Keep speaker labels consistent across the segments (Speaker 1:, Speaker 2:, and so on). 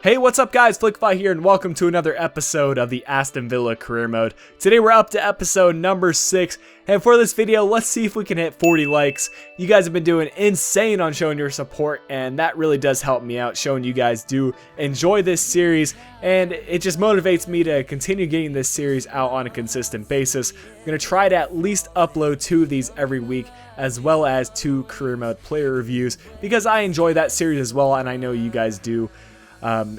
Speaker 1: Hey, what's up guys, Flickify here and welcome to another episode of the Aston Villa Career Mode. Today we're up to episode number 6, and for this video, let's see if we can hit 40 likes. You guys have been doing insane on showing your support, and that really does help me out, showing you guys do enjoy this series, and it just motivates me to continue getting this series out on a consistent basis. I'm going to try to at least upload 2 of these every week, as well as 2 Career Mode player reviews, because I enjoy that series as well, and I know you guys do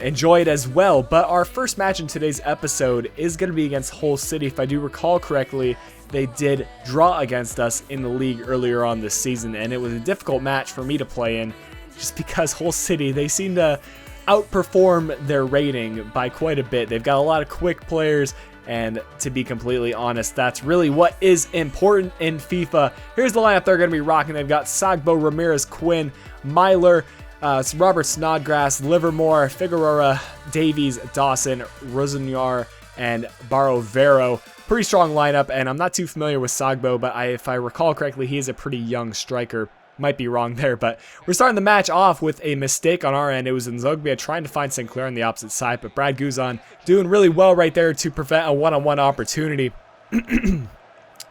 Speaker 1: enjoy it as well. But our first match in today's episode is going to be against Hull City. If I do recall correctly, they did draw against us in the league earlier on this season, and it was a difficult match for me to play in just because Hull City, they seem to outperform their rating by quite a bit. They've got a lot of quick players, and to be completely honest, that's really what is important in FIFA. Here's the lineup they're going to be rocking. They've got Sagbo, Ramirez, Quinn, Myler, Robert Snodgrass, Livermore, Figueroa, Davies, Dawson, Rosenior, and Barovero. Pretty strong lineup, and I'm not too familiar with Sagbo, but if I recall correctly, he is a pretty young striker. Might be wrong there, but we're starting the match off with a mistake on our end. It was Nzogbia trying to find Sinclair on the opposite side, but Brad Guzan doing really well right there to prevent a one-on-one opportunity.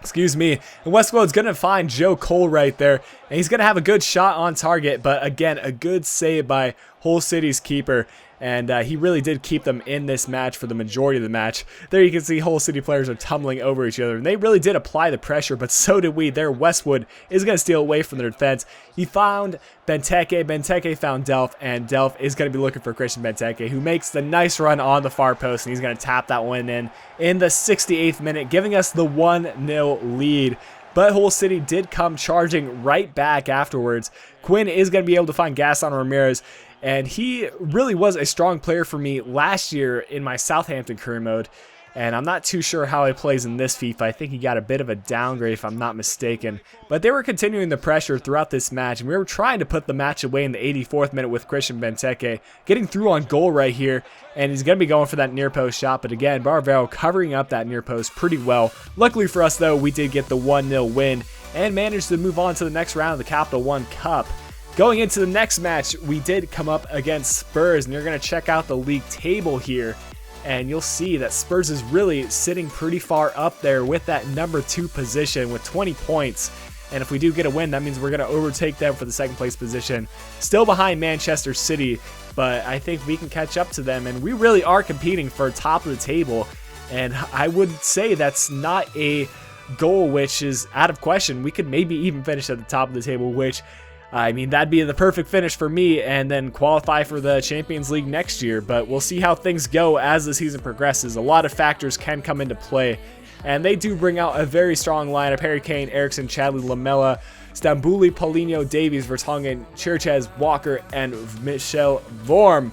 Speaker 1: Excuse me. And Westwood's going to find Joe Cole right there, and he's going to have a good shot on target, but again, a good save by Hull City's keeper, and he really did keep them in this match for the majority of the match. There you can see Hull City players are tumbling over each other, and they really did apply the pressure, but so did we. There, Westwood is going to steal away from their defense. He found Benteke, Benteke found Delph, and Delph is going to be looking for Christian Benteke, who makes the nice run on the far post, and he's going to tap that one in the 68th minute, giving us the 1-0 lead. But Hull City did come charging right back afterwards. Quinn is going to be able to find gas on Ramirez, and he really was a strong player for me last year in my Southampton career mode. And I'm not too sure how he plays in this FIFA. I think he got a bit of a downgrade if I'm not mistaken. But they were continuing the pressure throughout this match, and we were trying to put the match away in the 84th minute with Christian Benteke getting through on goal right here. And he's going to be going for that near post shot. But again, Barovero covering up that near post pretty well. Luckily for us, though, we did get the 1-0 win and managed to move on to the next round of the Capital One Cup. Going into the next match, we did come up against Spurs, and you're going to check out the league table here. And you'll see that Spurs is really sitting pretty far up there with that number 2 position with 20 points. And if we do get a win, that means we're going to overtake them for the second place position. Still behind Manchester City, but I think we can catch up to them. And we really are competing for top of the table. And I would say that's not a goal which is out of question. We could maybe even finish at the top of the table, which, I mean, that'd be the perfect finish for me and then qualify for the Champions League next year. But we'll see how things go as the season progresses. A lot of factors can come into play, and they do bring out a very strong lineup. Harry Kane, Eriksson, Chadley, Lamella, Stambouli, Paulinho, Davies, Vertonghen, Churches, Walker, and Michel Vorm.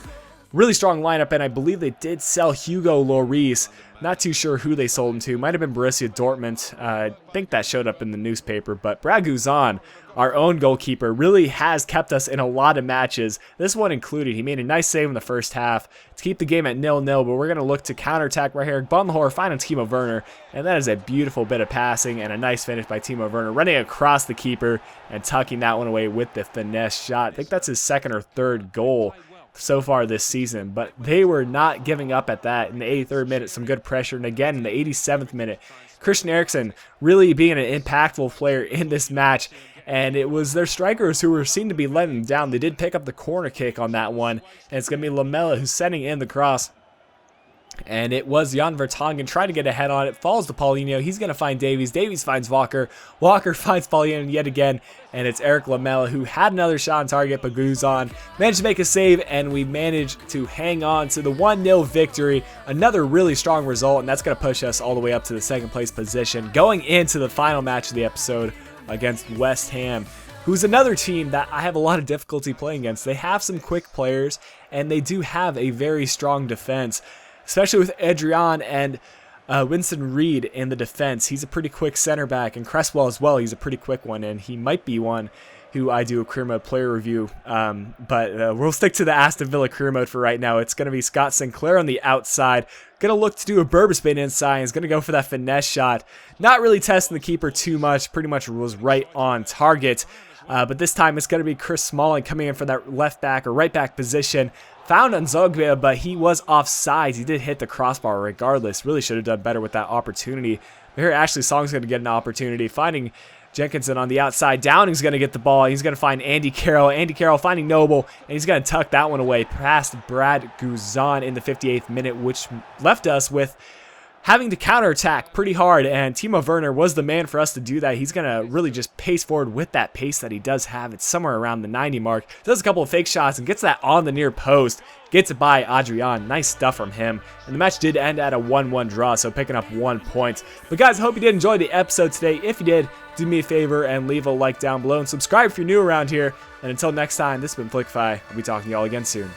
Speaker 1: Really strong lineup, and I believe they did sell Hugo Lloris. Not too sure who they sold him to. Might have been Borussia Dortmund. I think that showed up in the newspaper. But Brad Guzan, our own goalkeeper, really has kept us in a lot of matches. This one included. He made a nice save in the first half to keep the game at 0-0. But we're going to look to counterattack right here. Bumhor finding Timo Werner. And that is a beautiful bit of passing and a nice finish by Timo Werner. Running across the keeper and tucking that one away with the finesse shot. I think that's his second or third goal so far this season, but they were not giving up at that. In the 83rd minute, some good pressure, and again in the 87th minute, Christian Eriksson really being an impactful player in this match, and it was their strikers who were seen to be letting them down. They did pick up the corner kick on that one, and it's going to be Lamella who's sending in the cross. And it was Jan Vertonghen trying to get ahead on it. Falls to Paulinho. He's going to find Davies. Davies finds Walker. Walker finds Paulinho yet again. And it's Eric Lamella who had another shot on target, but Guzan managed to make a save. And we managed to hang on to the 1-0 victory. Another really strong result. And that's going to push us all the way up to the second place position. Going into the final match of the episode against West Ham, who's another team that I have a lot of difficulty playing against. They have some quick players. And they do have a very strong defense, especially with Adrian and Winston Reed in the defense. He's a pretty quick center back, and Cresswell as well. He's a pretty quick one, and he might be one who I do a career mode player review. But we'll stick to the Aston Villa career mode for right now. It's going to be Scott Sinclair on the outside. Going to look to do a Berber spin inside. He's going to go for that finesse shot. Not really testing the keeper too much. Pretty much was right on target. But this time it's going to be Chris Smalling coming in for that left back or right back position. found Nzogbe, but he was offsides. He did hit the crossbar regardless. Really should have done better with that opportunity. But here, Ashley Song's going to get an opportunity, finding Jenkinson on the outside. Downing's going to get the ball. He's going to find Andy Carroll. Andy Carroll finding Noble, and he's going to tuck that one away past Brad Guzan in the 58th minute, which left us with having to counterattack pretty hard, and Timo Werner was the man for us to do that. He's going to really just pace forward with that pace that he does have. It's somewhere around the 90 mark. Does a couple of fake shots and gets that on the near post. Gets it by Adrian. Nice stuff from him. And the match did end at a 1-1 draw, so picking up 1 point. But guys, I hope you did enjoy the episode today. If you did, do me a favor and leave a like down below and subscribe if you're new around here. And until next time, this has been Flickify. I'll be talking to y'all again soon.